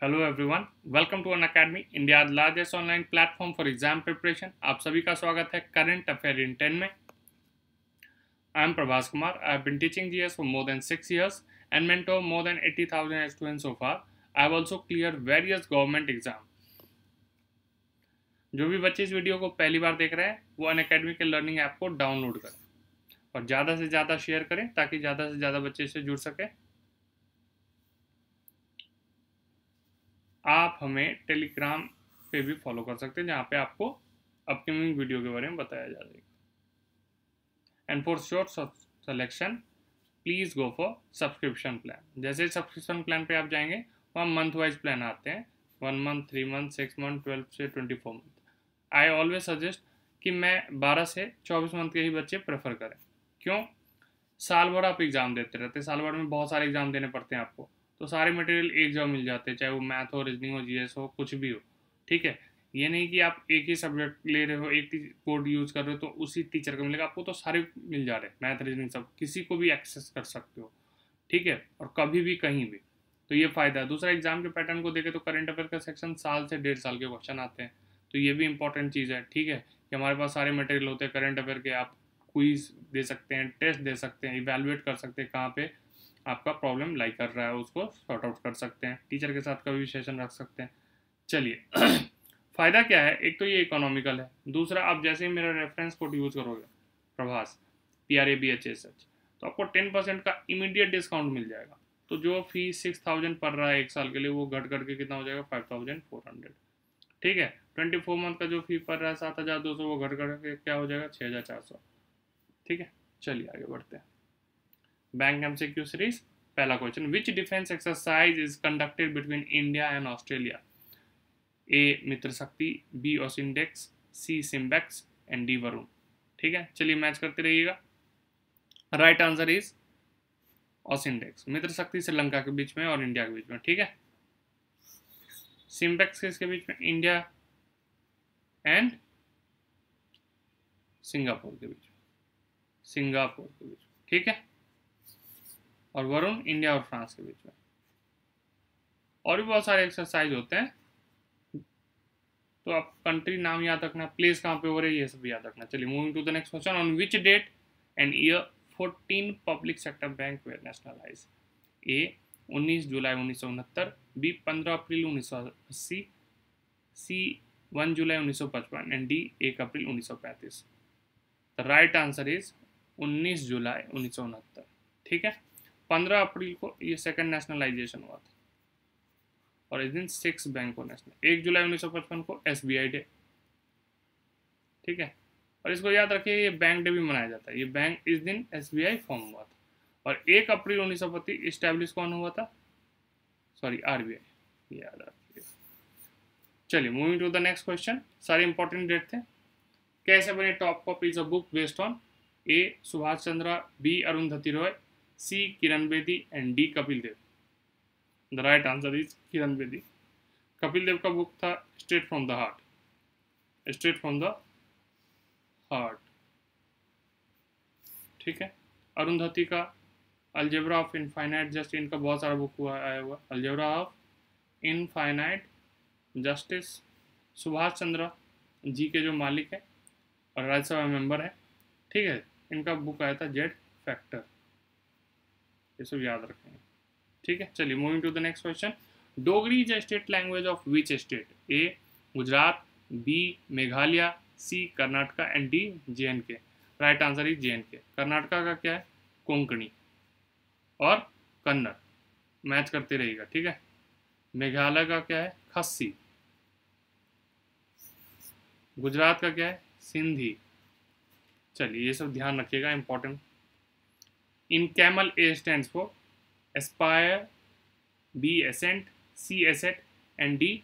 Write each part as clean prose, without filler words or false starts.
Hello everyone, welcome to Unacademy, India largest online platform for exam preparation. आप सभी का स्वागत है करंट अफेयर इन 10 में। I am Prabhas Kumar. I have been teaching GS for more than 6 years and mentor more than 80,000 students so far. I have also cleared various government exam. जो भी बच्चे इस वीडियो को पहली बार देख रहे हैं वो अन अकेडमी के लर्निंग ऐप को डाउनलोड करें और ज़्यादा से ज़्यादा शेयर करें ताकि ज़्यादा से ज़्यादा बच्चे इससे जुड़ सकें। आप हमें टेलीग्राम पे भी फॉलो कर सकते हैं जहाँ पे आपको अपकमिंग वीडियो के बारे में बताया जाएगा। And for short selection please go for subscription plan. जैसे सब्सक्रिप्शन प्लान पे आप जाएंगे वहाँ मंथ वाइज प्लान आते हैं, 1 month, 3 month, 6 month, 12 से 24 मंथ। आई ऑलवेज सजेस्ट कि मैं 12 से 24 मंथ के ही बच्चे प्रेफर करें। क्यों? साल भर आप एग्ज़ाम देते रहते हैं, साल भर में बहुत सारे एग्ज़ाम देने पड़ते हैं आपको, तो सारे मटेरियल एक जगह मिल जाते हैं, चाहे वो मैथ हो, रीजनिंग हो, जीएस हो, कुछ भी हो। ठीक है, ये नहीं कि आप एक ही सब्जेक्ट ले रहे हो, एक कोड यूज़ कर रहे हो तो उसी टीचर को मिलेगा, आपको तो सारे मिल जा रहे हैं, मैथ, रीजनिंग सब, किसी को भी एक्सेस कर सकते हो। ठीक है, और कभी भी कहीं भी, तो ये फ़ायदा है। दूसरा, एग्जाम के पैटर्न को देखें तो करंट अफेयर का सेक्शन साल से 1.5 साल के क्वेश्चन आते हैं, तो ये भी इंपॉर्टेंट चीज़ है। ठीक है, कि हमारे पास सारे मटेरियल होते हैं करंट अफेयर के, आप क्विज दे सकते हैं, टेस्ट दे सकते हैं, इवेलुएट कर सकते हैं कहाँ पे आपका प्रॉब्लम लाई कर रहा है, उसको सॉर्ट आउट कर सकते हैं, टीचर के साथ कभी भी सेशन रख सकते हैं। चलिए फ़ायदा क्या है? एक तो ये इकोनॉमिकल है, दूसरा आप जैसे ही मेरा रेफरेंस कोड यूज़ करोगे प्रभास PRABHSH, तो आपको 10% का इमीडिएट डिस्काउंट मिल जाएगा। तो जो फीस 6,000 पड़ रहा है एक साल के लिए, वो घट करके कितना हो जाएगा? 5,400। ठीक है, 24 मंथ का जो फी पड़ रहा है 7,200, वो घट करके क्या हो जाएगा? 6,400। ठीक है, चलिए आगे बढ़ते हैं। बैंक MCQ सीरीज, पहला question, which defence exercise is conducted between India and Australia? A Mitra Shakti, B AUSINDEX, C SIMBEX and D Varun. ठीक है, चलिए मैच करते रहिएगा। Right answer is AUSINDEX. Mitra Shakti Sri Lanka के बीच में और इंडिया के बीच में। ठीक है, सिम्बेक्स किसके बीच में? इंडिया एंड सिंगापुर के बीच में, सिंगापुर के बीच में। ठीक है, और वरुण इंडिया और फ्रांस के बीच में। और भी बहुत सारे एक्सरसाइज होते हैं, तो आप कंट्री नाम याद रखना, प्लेस कहाँ पे हो रही है, ये सब याद रखना। चलिए moving to the next question, on which date and year 14 public sector bank were nationalize? A 19 July 1969, B 15 April 1980, C 1 July 1955 and D 1 April 1935। The right answer is 19 July 1969। ठीक है, 15 अप्रैल को ये सेकंड नेशनलाइजेशन हुआ था और इस दिन 6 bank को नेशनल। 1 जुलाई 1955 को SBI डे। ठीक है, और इसको याद रखिए, ये बैंक डे भी मनाया जाता है। ये बैंक इस दिन SBI फॉर्म हुआ था। और 1 अप्रैल 1925 इस्टेब्लिश कौन हुआ था? सॉरी, RBI, याद रखिए। चलिए moving to the next question, सारे इंपॉर्टेंट डेट थे। कैसे बने top cop is a book based on A Subhash Chandra, B Arundhati Roy, C Kiran Bedi and D Kapil Dev. The right answer is Kiran Bedi. Kapil Dev का बुक था straight from the heart, straight from the heart. ठीक है, अरुंधति का algebra of infinite just, इनका बहुत सारा बुक हुआ आया हुआ, algebra of infinite justice. Subhash Chandra ji के जो मालिक है और राज्यसभा मेंबर है, ठीक है, इनका बुक आया था जेड फैक्टर। ये सब याद रखेंगे। ठीक है, चलिए moving to the next question, Dogri is a state language of which state? A Gujarat, B Meghalaya, C Karnataka and D JNK। Right answer is JNK। Karnataka का क्या है? कोंकणी और कन्नड़, मैच करते रहिएगा। ठीक है, मेघालय का क्या है? खस्सी। गुजरात का क्या है? सिंधी। चलिए ये सब ध्यान रखिएगा, important. In CAMEL A stands for aspire, B ascent, C asset and D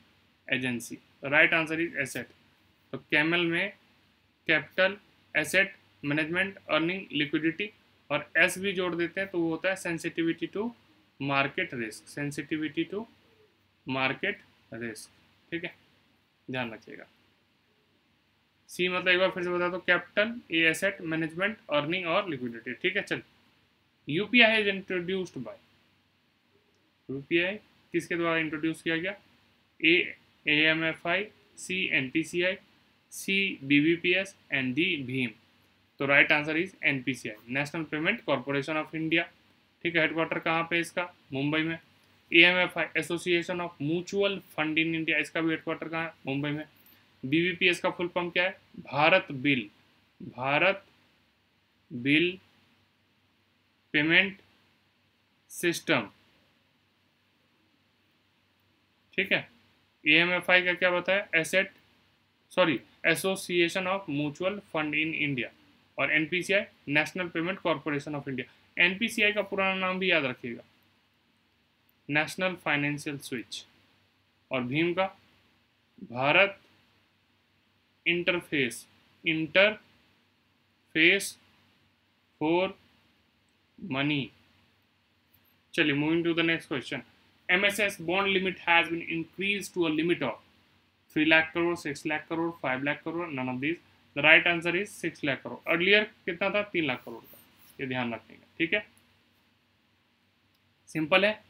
agency. Right answer is asset. तो कैमल में capital, asset, management, earning, liquidity और एस भी जोड़ देते हैं तो वो होता है sensitivity to market risk, sensitivity to market risk. ठीक है, ध्यान रखिएगा। सी मतलब एक बार फिर से बता दो, कैपिटल, ए एसेट, मैनेजमेंट, अर्निंग और लिक्विडिटी। ठीक है, चल। UPI is introduced by, UPI किसके द्वारा इंट्रोड्यूस किया गया? A AMFI, C NPCI, C BBPS and D भीम। तो right answer is NPCI, National Payment Corporation of India. ठीक है, हेडक्वार्टर कहाँ पे इसका? मुंबई में। AMFI Association of Mutual Fund in India, इसका भी हेडक्वार्टर कहाँ है? मुंबई में। BBPS का फुल फॉर्म क्या है? Bharat bill payment system. ठीक है। AMFI का क्या बताया? Association of Mutual Fund in India. और NPCI National Payment Corporation of India. NPCI का पुराना नाम भी याद रखिएगा, नेशनल फाइनेंशियल स्विच। और भीम का भारत इंटरफेस फॉर मनी। चलिए, moving to the next question. MSS bond limit has been increase to a limit of 3 lakh crore, 6 lakh crore, 5 lakh crore, none of this. The right answer is 6 lakh crore. Earlier कितना था? 3 लाख करोड़ का, ये ध्यान रखिएगा। ठीक है, सिंपल है।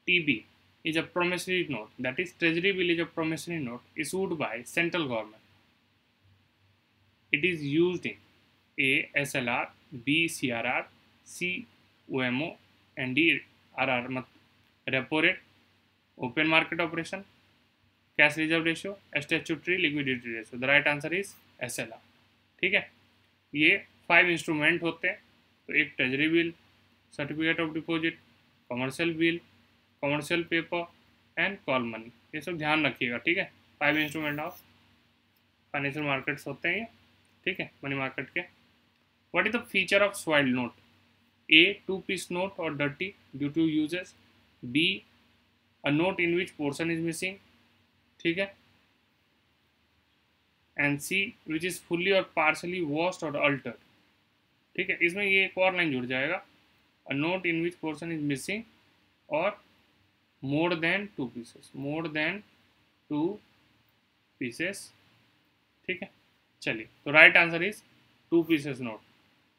TB is a promissory note, that is treasury bill is a promissory note issued by central government. It is used in A SLR, B CRR, C OMO and D RR। repo rate, open market operation, cash reserve ratio, statutory liquidity ratio। the right answer is SLR। ठीक है, ये 5 instrument होते हैं। तो एक treasury bill, certificate of deposit, commercial bill, commercial paper and call money, ये सब ध्यान रखिएगा। ठीक है, 5 इंस्ट्रूमेंट ऑफ फाइनेंशियल मार्केट्स होते हैं ये। ठीक है, मनी मार्केट के। What is the feature of soiled note? A 2 piece note or dirty due to uses, B a note in which portion is missing, ठीक है, and C which is fully or partially washed or altered। ठीक है, इसमें ये एक और line जुड़ जाएगा, a note in which portion is missing और more than 2 pieces। ठीक है, चलिए, तो right answer is 2 pieces note.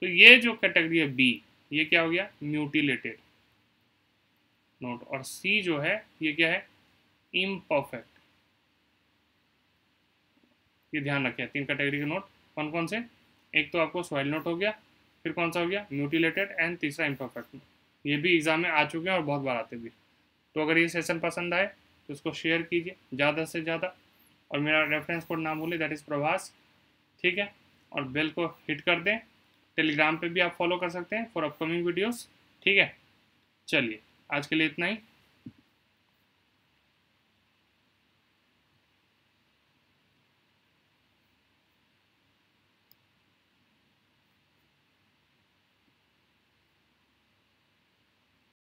तो ये जो कैटेगरी है B, ये क्या हो गया? Mutilated note. और C जो है ये क्या है? इम्परफेक्ट। ये ध्यान रखें, 3 कैटेगरी के नोट कौन कौन से? एक तो आपको सॉइल नोट हो गया, फिर कौन सा हो गया? म्यूटिलेटेड, एंड तीसरा इम्परफेक्ट नोट। ये भी एग्जाम में आ चुके हैं और बहुत बार आते भी। तो अगर ये सेशन पसंद आए तो इसको शेयर कीजिए ज़्यादा से ज़्यादा, और मेरा रेफरेंस कोड ना भूलें, दैट इज़ प्रभास। ठीक है, और बेल को हिट कर दें। टेलीग्राम पे भी आप फॉलो कर सकते हैं फॉर अपकमिंग वीडियोस। ठीक है, चलिए आज के लिए इतना ही।